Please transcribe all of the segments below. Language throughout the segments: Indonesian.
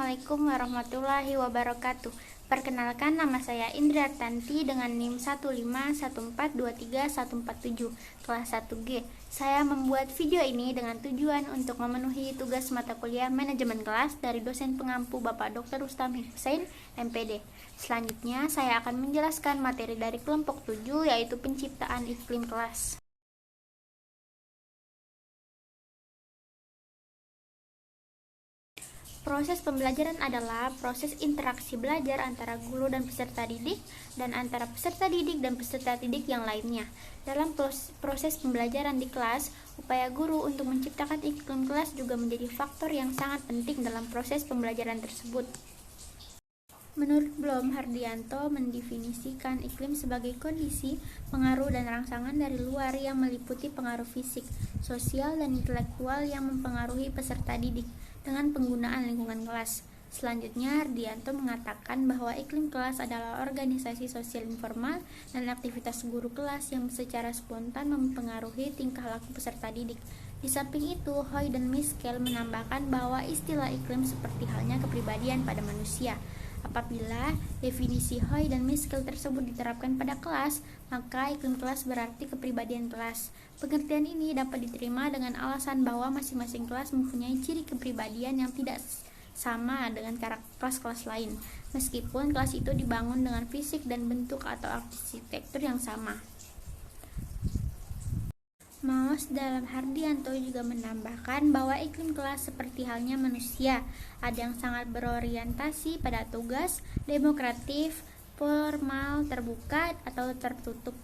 Assalamualaikum warahmatullahi wabarakatuh. Perkenalkan, nama saya Indra Tanti dengan NIM 151423147 kelas 1G. Saya membuat video ini dengan tujuan untuk memenuhi tugas mata kuliah manajemen kelas dari dosen pengampu Bapak Dr. Rustam Hussein, MPD. Selanjutnya, saya akan menjelaskan materi dari kelompok 7, yaitu penciptaan iklim kelas. Proses pembelajaran adalah proses interaksi belajar antara guru dan peserta didik, dan antara peserta didik dan peserta didik yang lainnya. Dalam proses pembelajaran di kelas, upaya guru untuk menciptakan iklim kelas juga menjadi faktor yang sangat penting dalam proses pembelajaran tersebut. Menurut Blom, Hardianto mendefinisikan iklim sebagai kondisi, pengaruh, dan rangsangan dari luar yang meliputi pengaruh fisik, sosial, dan intelektual yang mempengaruhi peserta didik dengan penggunaan lingkungan kelas. Selanjutnya, Hardianto mengatakan bahwa iklim kelas adalah organisasi sosial informal dan aktivitas guru kelas yang secara spontan mempengaruhi tingkah laku peserta didik. Di samping itu, Hoy dan Miskel menambahkan bahwa istilah iklim seperti halnya kepribadian pada manusia. Apabila definisi Hoy dan Miskel tersebut diterapkan pada kelas, maka iklim kelas berarti kepribadian kelas. Pengertian ini dapat diterima dengan alasan bahwa masing-masing kelas mempunyai ciri kepribadian yang tidak sama dengan kelas-kelas lain, meskipun kelas itu dibangun dengan fisik dan bentuk atau arsitektur yang sama. Maos dalam Hardianto juga menambahkan bahwa iklim kelas seperti halnya manusia, ada yang sangat berorientasi pada tugas, demokratif, formal, terbuka, atau tertutup.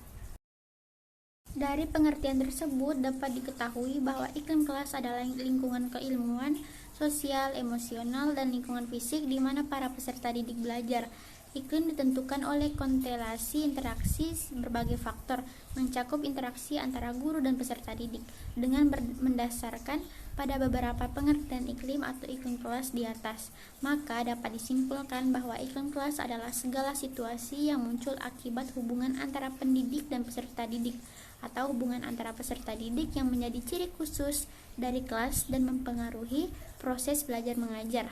Dari pengertian tersebut dapat diketahui bahwa iklim kelas adalah lingkungan keilmuan, sosial, emosional, dan lingkungan fisik di mana para peserta didik belajar. Iklim ditentukan oleh konstelasi interaksi berbagai faktor, mencakup interaksi antara guru dan peserta didik, dengan mendasarkan pada beberapa pengertian iklim atau iklim kelas di atas. Maka dapat disimpulkan bahwa iklim kelas adalah segala situasi yang muncul akibat hubungan antara pendidik dan peserta didik, atau hubungan antara peserta didik yang menjadi ciri khusus dari kelas dan mempengaruhi proses belajar mengajar.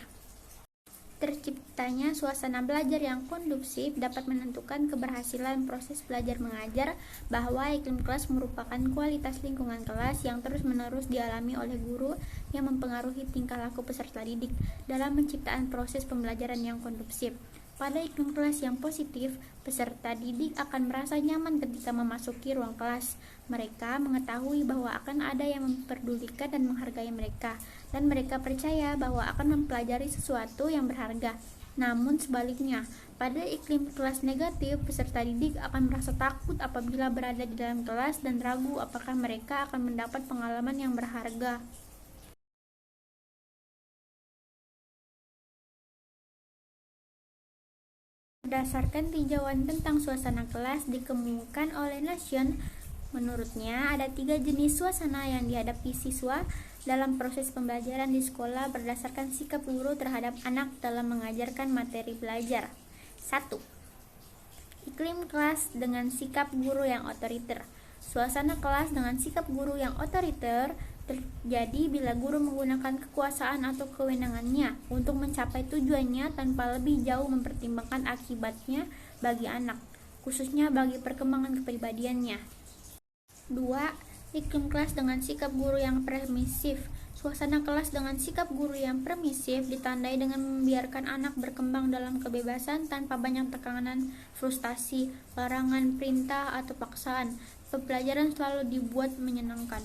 Terciptanya suasana belajar yang kondusif dapat menentukan keberhasilan proses belajar mengajar, bahwa iklim kelas merupakan kualitas lingkungan kelas yang terus-menerus dialami oleh guru yang mempengaruhi tingkah laku peserta didik dalam penciptaan proses pembelajaran yang kondusif. Pada iklim kelas yang positif, peserta didik akan merasa nyaman ketika memasuki ruang kelas. Mereka mengetahui bahwa akan ada yang memperdulikan dan menghargai mereka, dan mereka percaya bahwa akan mempelajari sesuatu yang berharga. Namun sebaliknya, pada iklim kelas negatif, peserta didik akan merasa takut apabila berada di dalam kelas dan ragu apakah mereka akan mendapat pengalaman yang berharga. Berdasarkan tinjauan tentang suasana kelas dikemukakan oleh Nation, menurutnya ada 3 jenis suasana yang dihadapi siswa dalam proses pembelajaran di sekolah berdasarkan sikap guru terhadap anak dalam mengajarkan materi belajar. 1. Iklim kelas dengan sikap guru yang otoriter. Suasana kelas dengan sikap guru yang otoriter terjadi bila guru menggunakan kekuasaan atau kewenangannya untuk mencapai tujuannya tanpa lebih jauh mempertimbangkan akibatnya bagi anak, khususnya bagi perkembangan kepribadiannya. 2. Iklim kelas dengan sikap guru yang permisif. Suasana kelas dengan sikap guru yang permisif ditandai dengan membiarkan anak berkembang dalam kebebasan tanpa banyak tekanan, frustasi, larangan, perintah, atau paksaan. Pembelajaran selalu dibuat menyenangkan.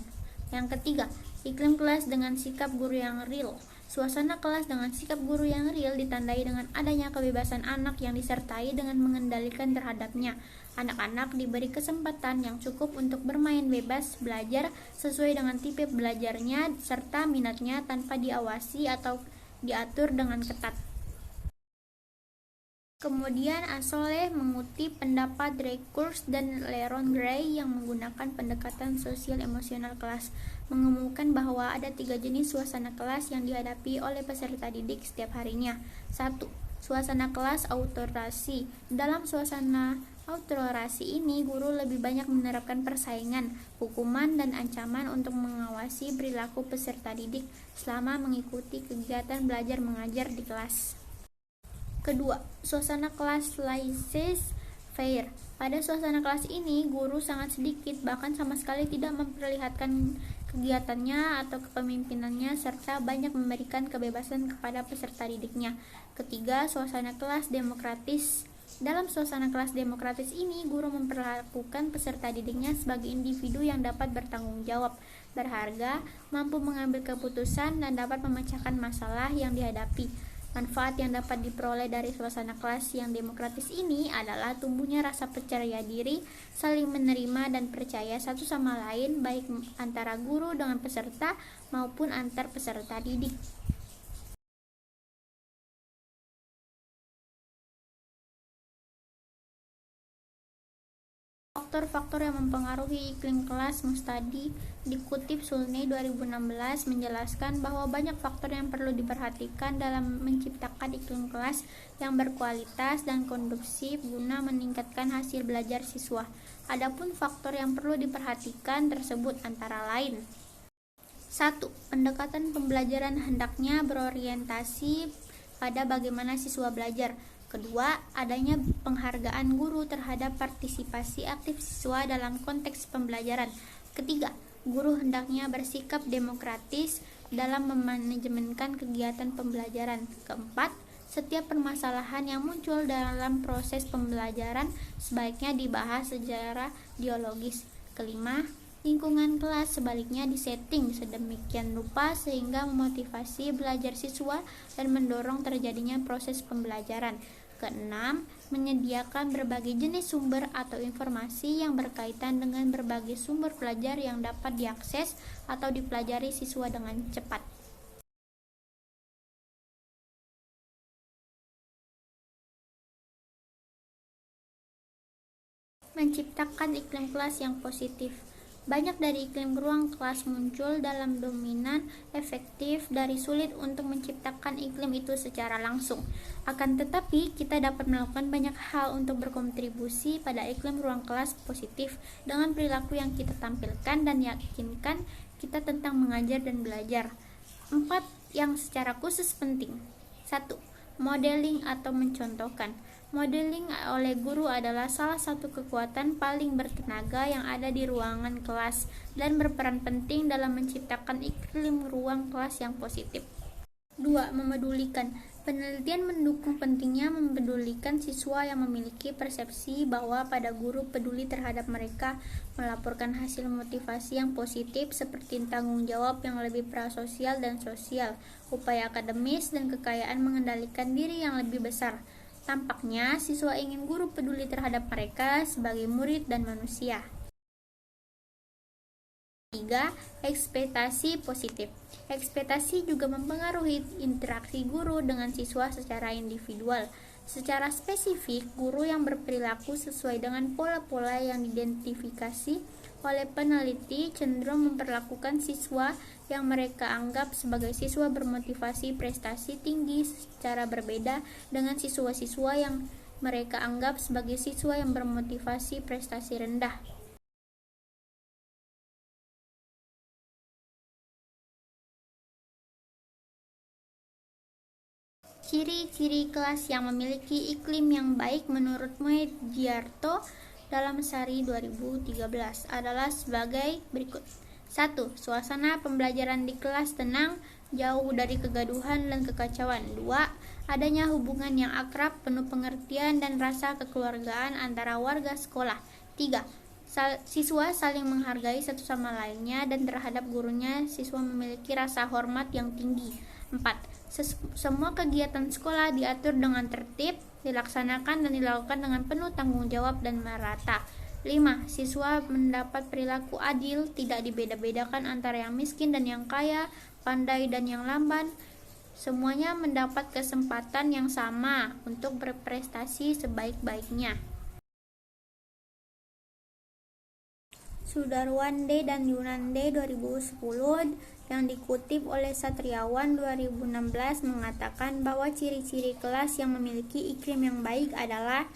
Yang ketiga, iklim kelas dengan sikap guru yang real. Suasana kelas dengan sikap guru yang real ditandai dengan adanya kebebasan anak yang disertai dengan mengendalikan terhadapnya. Anak-anak diberi kesempatan yang cukup untuk bermain bebas, belajar sesuai dengan tipe belajarnya serta minatnya tanpa diawasi atau diatur dengan ketat. Kemudian Asoleh mengutip pendapat Dreyfus dan Leron Gray yang menggunakan pendekatan sosial emosional kelas, mengemukakan bahwa ada 3 jenis suasana kelas yang dihadapi oleh peserta didik setiap harinya. 1. Suasana kelas autorasi. Dalam suasana Autoorasi ini, guru lebih banyak menerapkan persaingan, hukuman, dan ancaman untuk mengawasi perilaku peserta didik selama mengikuti kegiatan belajar mengajar di kelas. Kedua, suasana kelas laissez-faire. Pada suasana kelas ini, guru sangat sedikit, bahkan sama sekali tidak memperlihatkan kegiatannya atau kepemimpinannya, serta banyak memberikan kebebasan kepada peserta didiknya. Ketiga, suasana kelas demokratis. Dalam suasana kelas demokratis ini, guru memperlakukan peserta didiknya sebagai individu yang dapat bertanggung jawab, berharga, mampu mengambil keputusan, dan dapat memecahkan masalah yang dihadapi. Manfaat yang dapat diperoleh dari suasana kelas yang demokratis ini adalah tumbuhnya rasa percaya diri, saling menerima dan percaya satu sama lain, baik antara guru dengan peserta maupun antar peserta didik. Faktor-faktor yang mempengaruhi iklim kelas Mustadi dikutip Sulney 2016 menjelaskan bahwa banyak faktor yang perlu diperhatikan dalam menciptakan iklim kelas yang berkualitas dan kondusif guna meningkatkan hasil belajar siswa. Adapun faktor yang perlu diperhatikan tersebut antara lain: 1. Pendekatan pembelajaran hendaknya berorientasi pada bagaimana siswa belajar. Kedua, adanya penghargaan guru terhadap partisipasi aktif siswa dalam konteks pembelajaran. Ketiga, guru hendaknya bersikap demokratis dalam memanajemenkan kegiatan pembelajaran. Keempat, setiap permasalahan yang muncul dalam proses pembelajaran sebaiknya dibahas secara dialogis. Kelima, lingkungan kelas sebaliknya disetting sedemikian rupa sehingga memotivasi belajar siswa dan mendorong terjadinya proses pembelajaran. Keenam, menyediakan berbagai jenis sumber atau informasi yang berkaitan dengan berbagai sumber belajar yang dapat diakses atau dipelajari siswa dengan cepat. Menciptakan iklim kelas yang positif. Banyak dari iklim ruang kelas muncul dalam dominan efektif dari sulit untuk menciptakan iklim itu secara langsung. Akan tetapi, kita dapat melakukan banyak hal untuk berkontribusi pada iklim ruang kelas positif dengan perilaku yang kita tampilkan dan yakinkan kita tentang mengajar dan belajar. 4 yang secara khusus penting. 1. Modeling atau mencontohkan. Modeling oleh guru adalah salah satu kekuatan paling bertenaga yang ada di ruangan kelas dan berperan penting dalam menciptakan iklim ruang kelas yang positif. 2. Memedulikan. Penelitian mendukung pentingnya mempedulikan siswa yang memiliki persepsi bahwa pada guru peduli terhadap mereka, melaporkan hasil motivasi yang positif seperti tanggung jawab yang lebih prasosial dan sosial, upaya akademis, dan kekayaan mengendalikan diri yang lebih besar. Tampaknya siswa ingin guru peduli terhadap mereka sebagai murid dan manusia. 3. Ekspektasi positif. Ekspektasi juga mempengaruhi interaksi guru dengan siswa secara individual. Secara spesifik, guru yang berperilaku sesuai dengan pola-pola yang diidentifikasi oleh peneliti cenderung memperlakukan siswa yang mereka anggap sebagai siswa bermotivasi prestasi tinggi secara berbeda dengan siswa-siswa yang mereka anggap sebagai siswa yang bermotivasi prestasi rendah. Ciri-ciri kelas yang memiliki iklim yang baik menurut Moedjarto dalam Sari 2013 adalah sebagai berikut. 1. Suasana pembelajaran di kelas tenang, jauh dari kegaduhan dan kekacauan. 2. Adanya hubungan yang akrab, penuh pengertian dan rasa kekeluargaan antara warga sekolah. 3. Siswa saling menghargai satu sama lainnya dan terhadap gurunya siswa memiliki rasa hormat yang tinggi. 4. Semua kegiatan sekolah diatur dengan tertib, dilaksanakan dan dilakukan dengan penuh tanggung jawab dan merata. 5. Siswa mendapat perilaku adil, tidak dibeda-bedakan antara yang miskin dan yang kaya, pandai dan yang lamban. Semuanya mendapat kesempatan yang sama untuk berprestasi sebaik-baiknya. Sudarwande dan Yunande 2010 yang dikutip oleh Satriawan 2016 mengatakan bahwa ciri-ciri kelas yang memiliki iklim yang baik adalah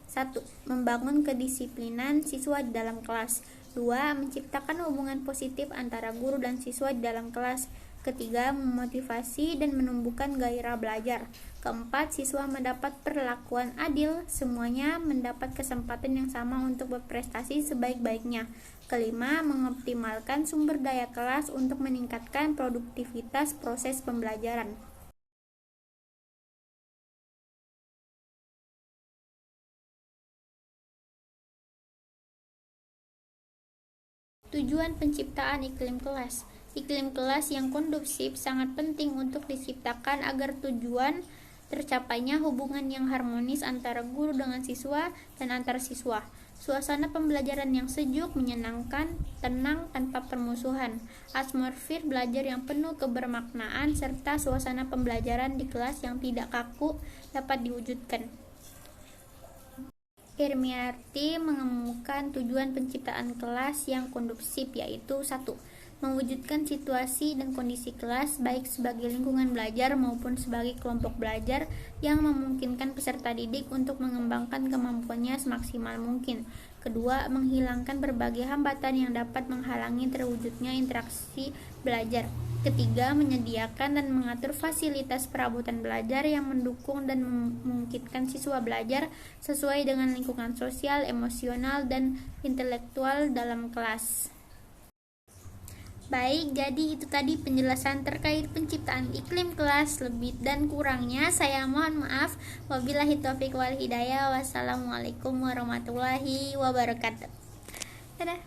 1. Membangun kedisiplinan siswa di dalam kelas. 2. Menciptakan hubungan positif antara guru dan siswa di dalam kelas. Ketiga, memotivasi dan menumbuhkan gairah belajar. Keempat, siswa mendapat perlakuan adil, semuanya mendapat kesempatan yang sama untuk berprestasi sebaik-baiknya. Kelima, mengoptimalkan sumber daya kelas untuk meningkatkan produktivitas proses pembelajaran. Tujuan penciptaan iklim kelas. Iklim kelas yang kondusif sangat penting untuk diciptakan agar tujuan tercapainya hubungan yang harmonis antara guru dengan siswa dan antar siswa. Suasana pembelajaran yang sejuk, menyenangkan, tenang, tanpa permusuhan. Atmosfer belajar yang penuh kebermaknaan serta suasana pembelajaran di kelas yang tidak kaku dapat diwujudkan. Irmiarti mengemukakan tujuan penciptaan kelas yang kondusif, yaitu 1. Mewujudkan situasi dan kondisi kelas baik sebagai lingkungan belajar maupun sebagai kelompok belajar yang memungkinkan peserta didik untuk mengembangkan kemampuannya semaksimal mungkin. Kedua, menghilangkan berbagai hambatan yang dapat menghalangi terwujudnya interaksi belajar. Ketiga, menyediakan dan mengatur fasilitas perabotan belajar yang mendukung dan memungkinkan siswa belajar sesuai dengan lingkungan sosial, emosional, dan intelektual dalam kelas. Baik, jadi itu tadi penjelasan terkait penciptaan iklim kelas. Lebih dan kurangnya saya mohon maaf. Wabillahi taufiq wal hidayah. Wassalamualaikum warahmatullahi wabarakatuh. Dadah.